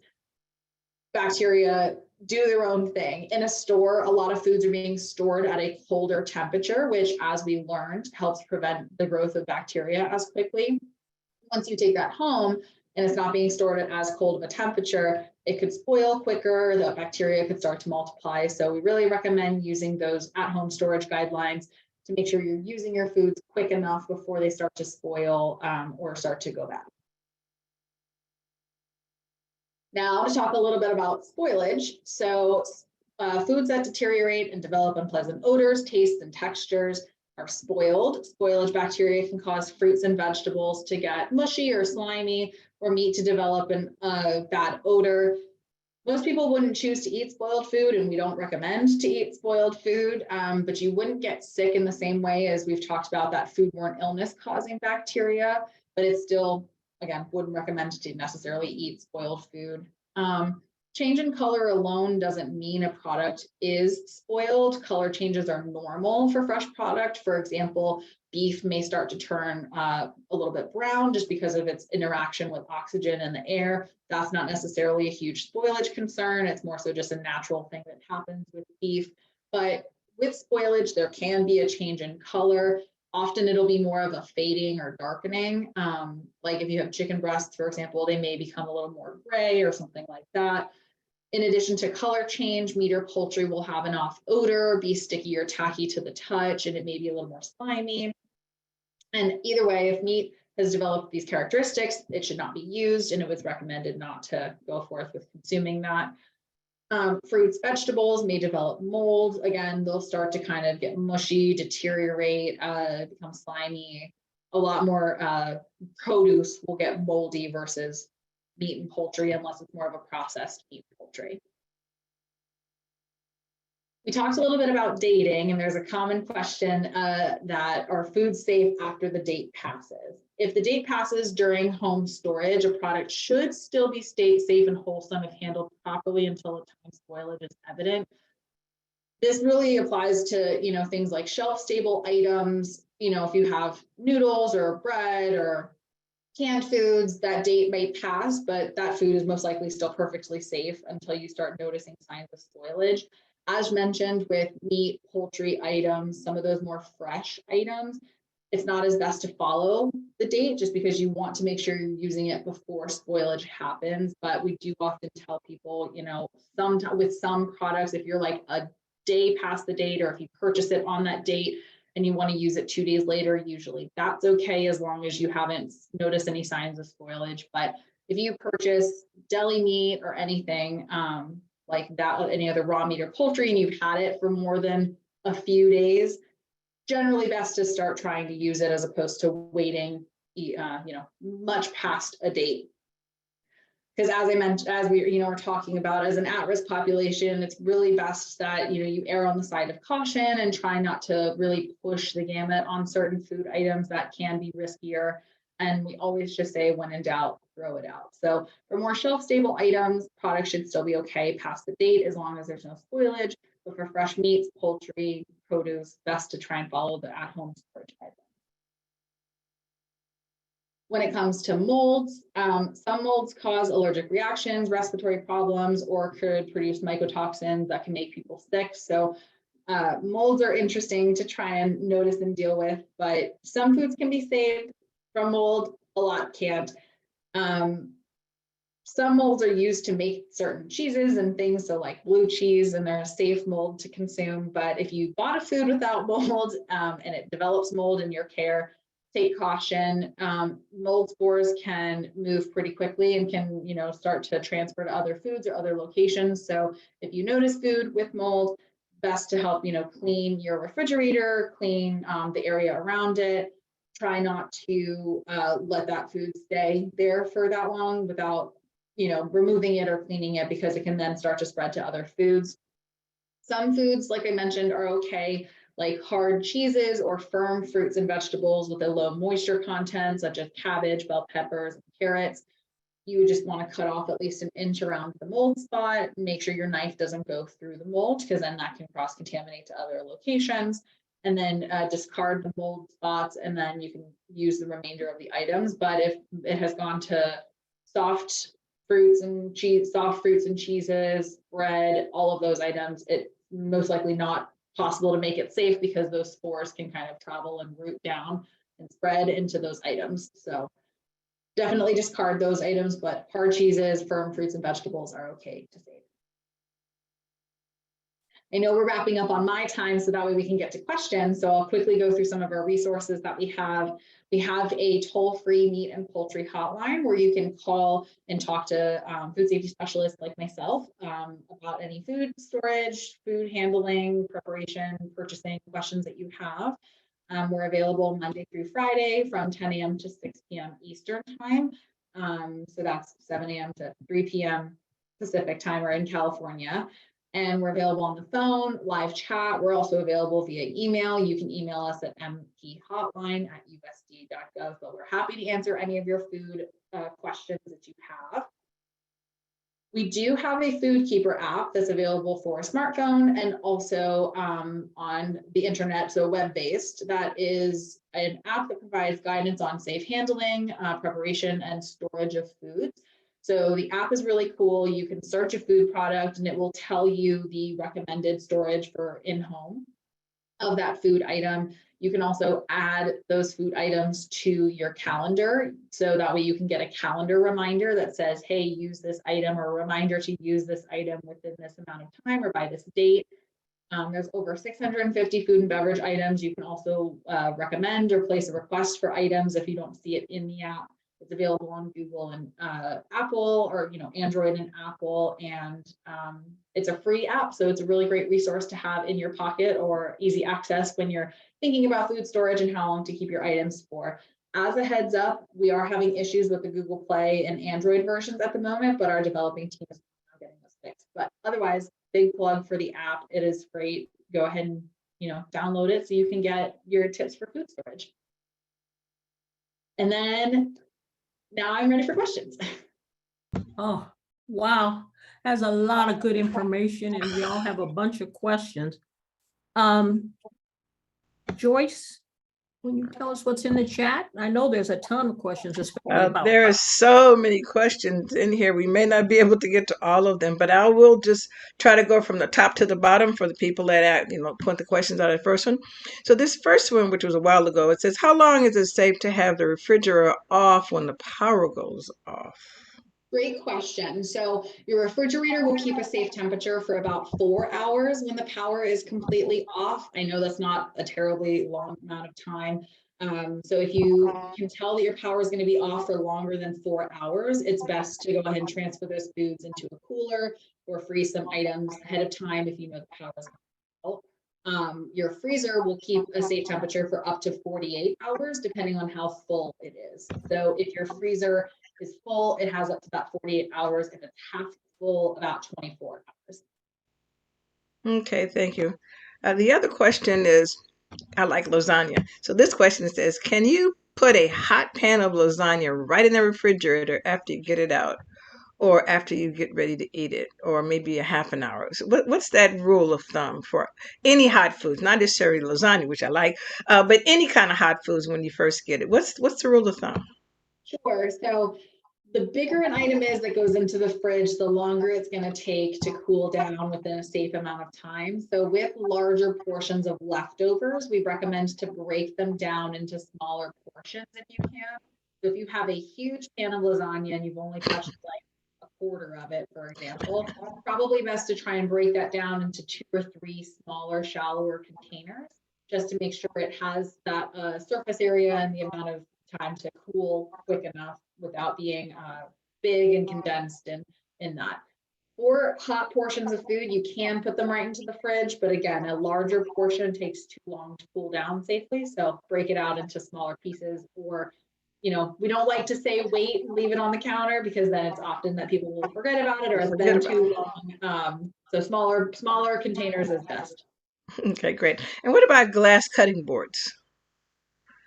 bacteria do their own thing. In a store, a lot of foods are being stored at a colder temperature, which, as we learned, helps prevent the growth of bacteria as quickly. Once you take that home and it's not being stored at as cold of a temperature, it could spoil quicker, the bacteria could start to multiply. So we really recommend using those at-home storage guidelines to make sure you're using your foods quick enough before they start to spoil or start to go bad. Now to talk a little bit about spoilage. So foods that deteriorate and develop unpleasant odors, tastes, and textures are spoiled. Spoilage bacteria can cause fruits and vegetables to get mushy or slimy, or meat to develop a bad odor. Most people wouldn't choose to eat spoiled food, and we don't recommend to eat spoiled food, but you wouldn't get sick in the same way as we've talked about that foodborne illness causing bacteria, but it's still, again, wouldn't recommend to necessarily eat spoiled food. Change in color alone doesn't mean a product is spoiled. Color changes are normal for fresh product. For example, beef may start to turn a little bit brown just because of its interaction with oxygen in the air. That's not necessarily a huge spoilage concern. It's more so just a natural thing that happens with beef. But with spoilage, there can be a change in color. Often it'll be more of a fading or darkening. Like if you have chicken breasts, for example, they may become a little more gray or something like that. In addition to color change, meat or poultry will have an off odor, be sticky or tacky to the touch, and it may be a little more slimy. And either way, if meat has developed these characteristics, it should not be used, and it was recommended not to go forth with consuming that. Fruits, vegetables may develop mold. Again, they'll start to kind of get mushy, deteriorate, become slimy. A lot more produce will get moldy versus meat and poultry, unless it's more of a processed meat and poultry. We talked a little bit about dating, and there's a common question that are foods safe after the date passes? If the date passes during home storage, a product should still be safe and wholesome if handled properly until the time spoilage is evident. This really applies to, you know, things like shelf-stable items. You know, if you have noodles or bread or canned foods, that date may pass, but that food is most likely still perfectly safe until you start noticing signs of spoilage. As mentioned with meat, poultry items, some of those more fresh items, it's not as best to follow the date just because you want to make sure you're using it before spoilage happens. But we do often tell people, you know, with some products, if you're like a day past the date, or if you purchase it on that date and you want to use it 2 days later, usually that's okay as long as you haven't noticed any signs of spoilage. But if you purchase deli meat or anything like that, any other raw meat or poultry, and you've had it for more than a few days, generally best to start trying to use it as opposed to waiting, you know, much past a date. Because as I mentioned, as we, you know, are talking about as an at-risk population, it's really best that, you know, you err on the side of caution and try not to really push the gamut on certain food items that can be riskier. And we always just say, when in doubt, throw it out. So for more shelf-stable items, products should still be okay past the date as long as there's no spoilage. But for fresh meats, poultry, produce, best to try and follow the at-home storage guidelines. When it comes to molds, some molds cause allergic reactions, respiratory problems, or could produce mycotoxins that can make people sick. So molds are interesting to try and notice and deal with, but some foods can be saved from mold, a lot can't. Some molds are used to make certain cheeses and things, so like blue cheese, and they're a safe mold to consume. But if you bought a food without mold and it develops mold in your care, take caution. Mold spores can move pretty quickly and can, you know, start to transfer to other foods or other locations. So if you notice food with mold, best to help, you know, clean your refrigerator, clean the area around it. Try not to let that food stay there for that long without, you know, removing it or cleaning it, because it can then start to spread to other foods. Some foods, like I mentioned, are okay, like hard cheeses or firm fruits and vegetables with a low moisture content, such as cabbage, bell peppers, and carrots. You would just want to cut off at least an inch around the mold spot. Make sure your knife doesn't go through the mold, because then that can cross-contaminate to other locations. And then discard the mold spots, and then you can use the remainder of the items. But if it has gone to soft fruits and cheeses, bread, all of those items, it's most likely not possible to make it safe, because those spores can kind of travel and root down and spread into those items. So definitely discard those items, but hard cheeses, firm fruits and vegetables are okay to save. I know we're wrapping up on my time, so that way we can get to questions. So I'll quickly go through some of our resources that we have. We have a toll-free meat and poultry hotline where you can call and talk to food safety specialists like myself about any food storage, food handling, preparation, purchasing questions that you have. We're available Monday through Friday from 10 a.m. to 6 p.m. Eastern time. So that's 7 a.m. to 3 p.m. Pacific time. We're in California. And we're available on the phone, live chat. We're also available via email. You can email us at mphotline@usda.gov, but we're happy to answer any of your food questions that you have. We do have a Food Keeper app that's available for a smartphone and also on the internet, so web-based. That is an app that provides guidance on safe handling, preparation, and storage of foods. So the app is really cool. You can search a food product and it will tell you the recommended storage for in-home of that food item. You can also add those food items to your calendar. So that way you can get a calendar reminder that says, hey, use this item, or a reminder to use this item within this amount of time or by this date. There's over 650 food and beverage items. You can also recommend or place a request for items if you don't see it in the app. It's available on Google and Apple, or Android and Apple, and it's a free app, so it's a really great resource to have in your pocket or easy access when you're thinking about food storage and how long to keep your items for. As a heads up, we are having issues with the Google Play and Android versions at the moment, but our developing team is now getting this fixed. But otherwise, big plug for the app. It is great. Go ahead and download it so you can get your tips for food storage. And then now I'm ready for questions. Oh, wow. That's a lot of good information, and we all have a bunch of questions. Joyce, can you tell us what's in the chat? I know there's a ton of questions, especially about. There are so many questions in here. We may not be able to get to all of them, but I will just try to go from the top to the bottom for the people that put the questions out of the first one. So this first one, which was a while ago, it says, how long is it safe to have the refrigerator off when the power goes off? Great question. So your refrigerator will keep a safe temperature for about 4 hours when the power is completely off. I know that's not a terribly long amount of time. So if you can tell that your power is going to be off for longer than 4 hours, it's best to go ahead and transfer those foods into a cooler or freeze some items ahead of time if you know the power is going to go. Your freezer will keep a safe temperature for up to 48 hours, depending on how full it is. So if your freezer is full, it has up to about 48 hours. If it's half full, about 24 hours. Okay, thank you. The other question is, I like lasagna. So this question says, can you put a hot pan of lasagna right in the refrigerator after you get it out, or after you get ready to eat it, or maybe a half an hour? So what's that rule of thumb for any hot foods, not necessarily lasagna, which I like, but any kind of hot foods when you first get it? What's the rule of thumb? Sure. So the bigger an item is that goes into the fridge, the longer it's going to take to cool down within a safe amount of time. So with larger portions of leftovers, we recommend to break them down into smaller portions if you can. So if you have a huge pan of lasagna and you've only touched like a quarter of it, for example, probably best to try and break that down into 2 or 3 smaller, shallower containers, just to make sure it has that surface area and the amount of time to cool quick enough without being big and condensed in that. For hot portions of food, you can put them right into the fridge, but again, a larger portion takes too long to cool down safely. So break it out into smaller pieces, or we don't like to say wait and leave it on the counter, because then it's often that people will forget about it or it's been too long. So smaller containers is best. Okay, great. And what about glass cutting boards?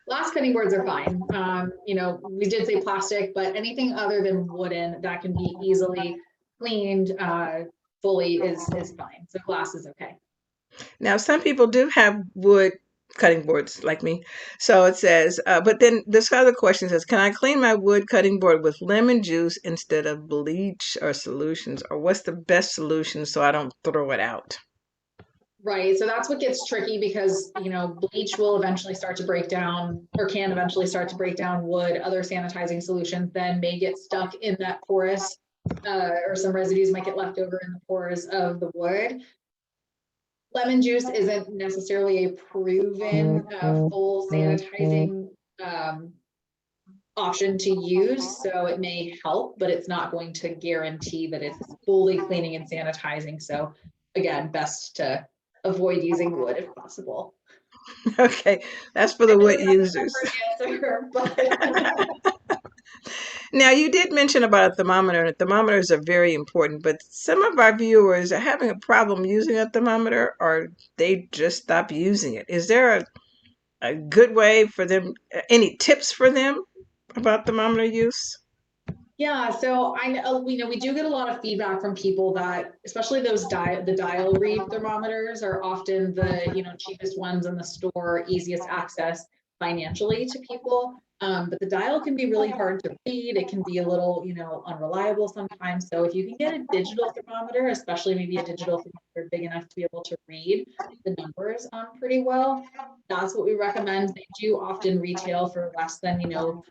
Glass cutting boards are fine. We did say plastic, but anything other than wooden that can be easily cleaned fully is fine. So glass is okay. Now, some people do have wood cutting boards like me. So it says, but then this other question says, can I clean my wood cutting board with lemon juice instead of bleach or solutions? Or what's the best solution so I don't throw it out? Right. So that's what gets tricky, because, bleach will eventually start to break down, or can eventually start to break down wood. Other sanitizing solutions then may get stuck in that porous, or some residues might get left over in the pores of the wood. Lemon juice isn't necessarily a proven full sanitizing option to use. So it may help, but it's not going to guarantee that it's fully cleaning and sanitizing. So again, best to avoid using wood if possible. Okay, that's for the wood users. Now, you did mention about a thermometer, and thermometers are very important, but some of our viewers are having a problem using a thermometer, or they just stop using it. Is there a good way for them, any tips for them about thermometer use? Yeah, so I know, we do get a lot of feedback from people that, especially those the dial read thermometers are often the cheapest ones in the store, easiest access financially to people. But the dial can be really hard to read. It can be a little, unreliable sometimes. So if you can get a digital thermometer, especially maybe a digital thermometer big enough to be able to read the numbers pretty well, that's what we recommend. They do often retail for less than, $15,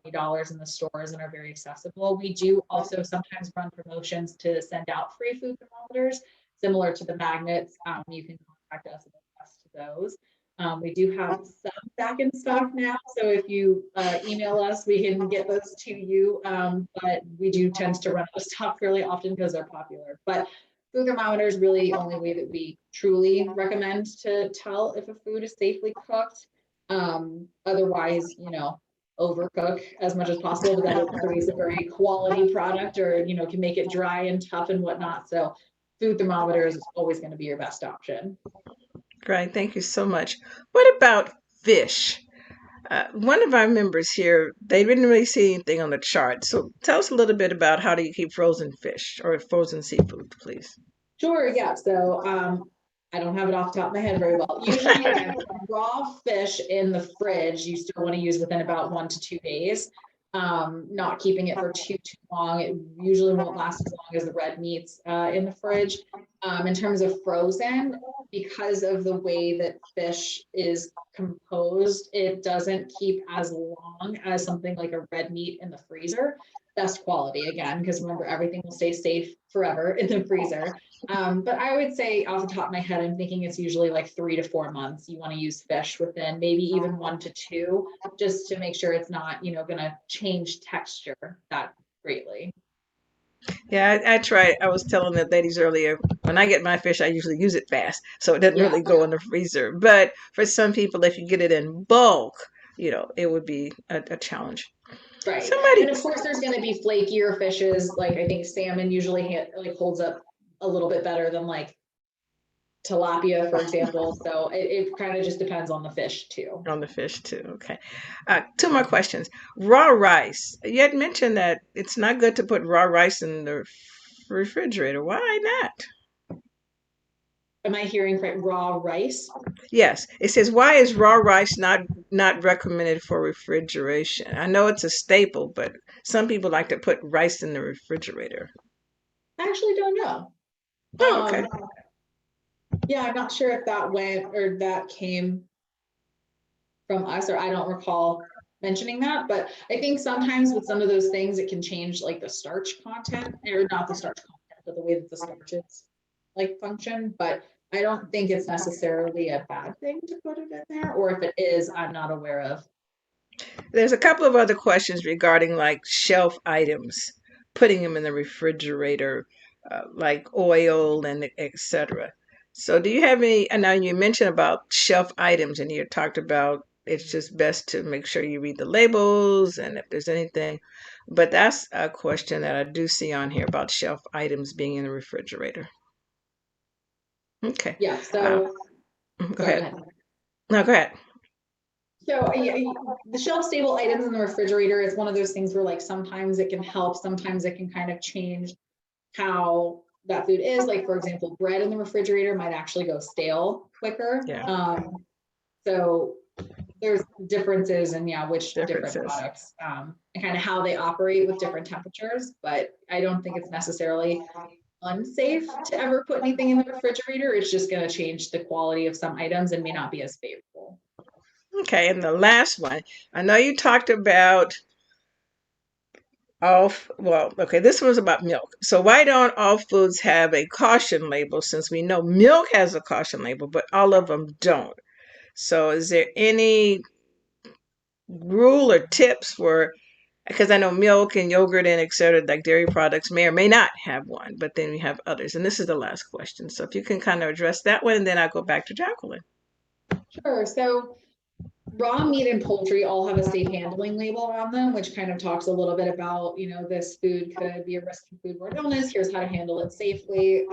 $20 in the stores and are very accessible. We do also sometimes run promotions to send out free food thermometers, similar to the magnets. You can contact us and request those. We do have some back in stock now, so if you email us, we can get those to you, but we do tend to run out of stock fairly often because they're popular. But food thermometer is really the only way that we truly recommend to tell if a food is safely cooked. Otherwise, overcook as much as possible, but that will produce a very quality product, or can make it dry and tough and whatnot. So food thermometer is always going to be your best option. Great, thank you so much. What about fish? One of our members here, they didn't really see anything on the chart. So tell us a little bit about how do you keep frozen fish or frozen seafood, please? Sure, yeah. So I don't have it off the top of my head very well. Usually raw fish in the fridge, you still want to use within about 1 to 2 days. Not keeping it for too long. It usually won't last as long as the red meats in the fridge. In terms of frozen, because of the way that fish is composed, it doesn't keep as long as something like a red meat in the freezer. Best quality again, because remember, everything will stay safe forever in the freezer. But I would say off the top of my head, I'm thinking it's usually like 3 to 4 months. You want to use fish within maybe even 1 to 2, just to make sure it's not, going to change texture that greatly. Yeah, I tried. I was telling the ladies earlier, when I get my fish, I usually use it fast. So it doesn't Yeah. really go in the freezer. But for some people, if you get it in bulk, it would be a challenge. Right. Somebody, And of course, there's going to be flakier fishes. Like I think salmon usually holds up a little bit better than like tilapia, for example. So it kind of just depends on the fish too. on the fish too. Okay. 2 more questions. Raw rice. You had mentioned that it's not good to put raw rice in the refrigerator. Why not? Am I hearing correct? Raw rice? Yes. It says, why is raw rice not recommended for refrigeration? I know it's a staple, but some people like to put rice in the refrigerator. I actually don't know. Oh, okay. Yeah, I'm not sure if that went or that came from us, or I don't recall mentioning that, but I think sometimes with some of those things, it can change like the starch content, or not the starch content, but the way that the starches like function. But I don't think it's necessarily a bad thing to put it in there, or if it is, I'm not aware of. There's a couple of other questions regarding like shelf items, putting them in the refrigerator, like oil and etc. So do you have any, I know you mentioned about shelf items and you talked about it's just best to make sure you read the labels and if there's anything, but that's a question that I do see on here about shelf items being in the refrigerator. Okay. Yeah, so Go ahead. go ahead. No, go ahead. So the shelf stable items in the refrigerator is one of those things where like sometimes it can help, sometimes it can kind of change how that food is. Like for example, bread in the refrigerator might actually go stale quicker. Yeah. So there's differences in which different products and kind of how they operate with different temperatures, but I don't think it's necessarily unsafe to ever put anything in the refrigerator. It's just going to change the quality of some items and may not be as favorable. Okay, and the last one, I know you talked about this was about milk. So why don't all foods have a caution label, since we know milk has a caution label, but all of them don't? So is there any rule or tips for, because I know milk and yogurt and et cetera, like dairy products may or may not have one, but then we have others. And this is the last question. So if you can kind of address that one, and then I'll go back to Jacqueline. Sure. So raw meat and poultry all have a safe handling label on them, which kind of talks a little bit about, this food could be a risk of foodborne illness. Here's how to handle it safely.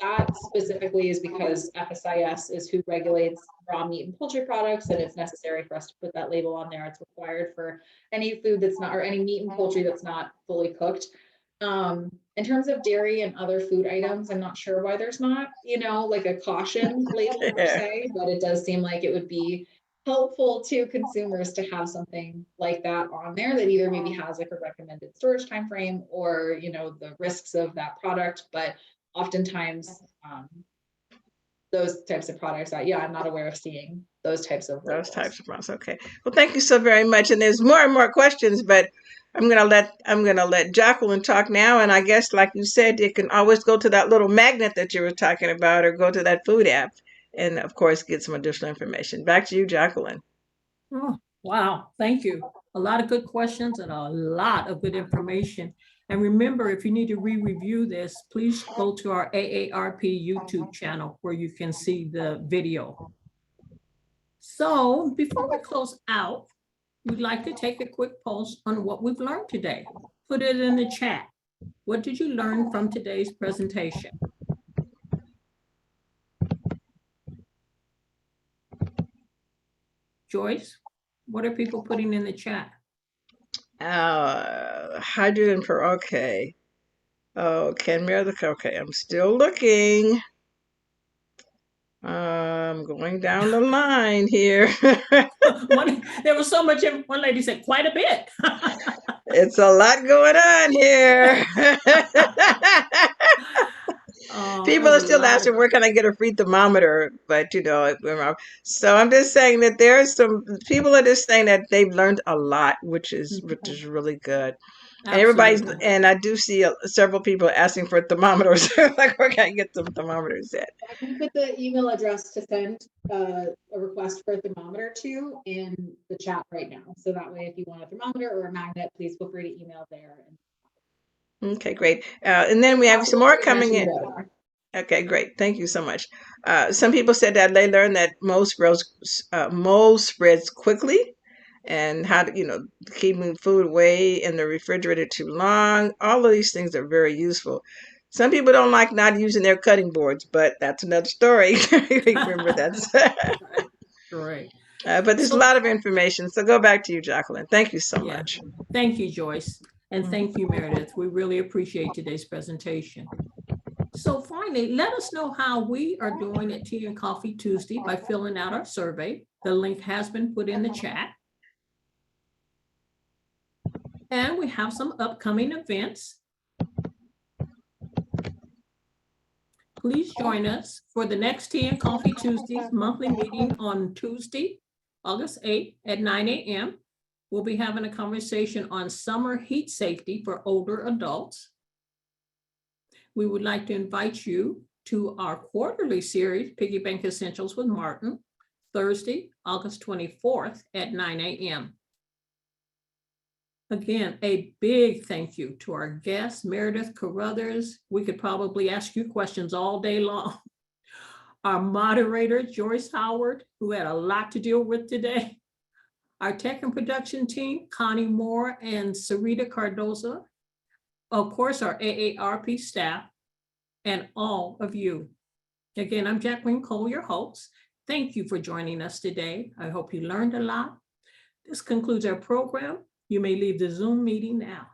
That specifically is because FSIS is who regulates raw meat and poultry products, and it's necessary for us to put that label on there. It's required for any food that's not, or any meat and poultry that's not fully cooked. In terms of dairy and other food items, I'm not sure why there's not, like a caution label per se, but it does seem like it would be helpful to consumers to have something like that on there that either maybe has like a recommended storage time frame or, you know, the risks of that product. But oftentimes, those types of products that, I'm not aware of seeing those types of Those labels. types of problems. Okay. Well, thank you so very much. And there's more and more questions, but I'm gonna let Jacqueline talk now. And I guess, like you said, you can always go to that little magnet that you were talking about, or go to that food app, and of course get some additional information. Back to you, Jacqueline. Oh, wow, thank you. A lot of good questions and a lot of good information. And remember, if you need to re-review this, please go to our AARP YouTube channel where you can see the video. So before we close out, we'd like to take a quick pulse on what we've learned today. Put it in the chat. What did you learn from today's presentation? Joyce, what are people putting in the chat? Hydrogen per, okay. Oh, Ken Meredith, okay, I'm still looking. I'm going down the line here. There was so much, one lady said quite a bit. It's a lot going on here. People are still asking, where can I get a free thermometer? But you know, so I'm just saying that there are some people are just saying that they've learned a lot, which is really good. And everybody's, and I do see several people asking for thermometers. Like, where can I get some thermometers at? I can put the email address to send a request for a thermometer to in the chat right now. So that way, if you want a thermometer or a magnet, please feel free to email there. Okay, great. And then we have some more coming in. Okay, great. Thank you so much. Some people said that they learned that mold spreads quickly, and how to, keeping food away in the refrigerator too long. All of these things are very useful. Some people don't like not using their cutting boards, but that's another story. Remember that's right. But there's a lot of information. So go back to you, Jacqueline. Thank you so much. Thank you, Joyce. And thank you, Meredith. We really appreciate today's presentation. So finally, let us know how we are doing at Tea and Coffee Tuesday by filling out our survey. The link has been put in the chat. And we have some upcoming events. Please join us for the next Tea and Coffee Tuesdays monthly meeting on Tuesday, August 8th at 9 a.m. We'll be having a conversation on summer heat safety for older adults. We would like to invite you to our quarterly series, Piggy Bank Essentials with Martin, Thursday, August 24th at 9 a.m. Again, a big thank you to our guest, Meredith Carothers. We could probably ask you questions all day long. Our moderator, Joyce Howard, who had a lot to deal with today. Our tech and production team, Connie Moore and Sarita Cardoza. Of course, our AARP staff, and all of you. Again, I'm Jacqueline Cole, your host. Thank you for joining us today. I hope you learned a lot. This concludes our program. You may leave the Zoom meeting now.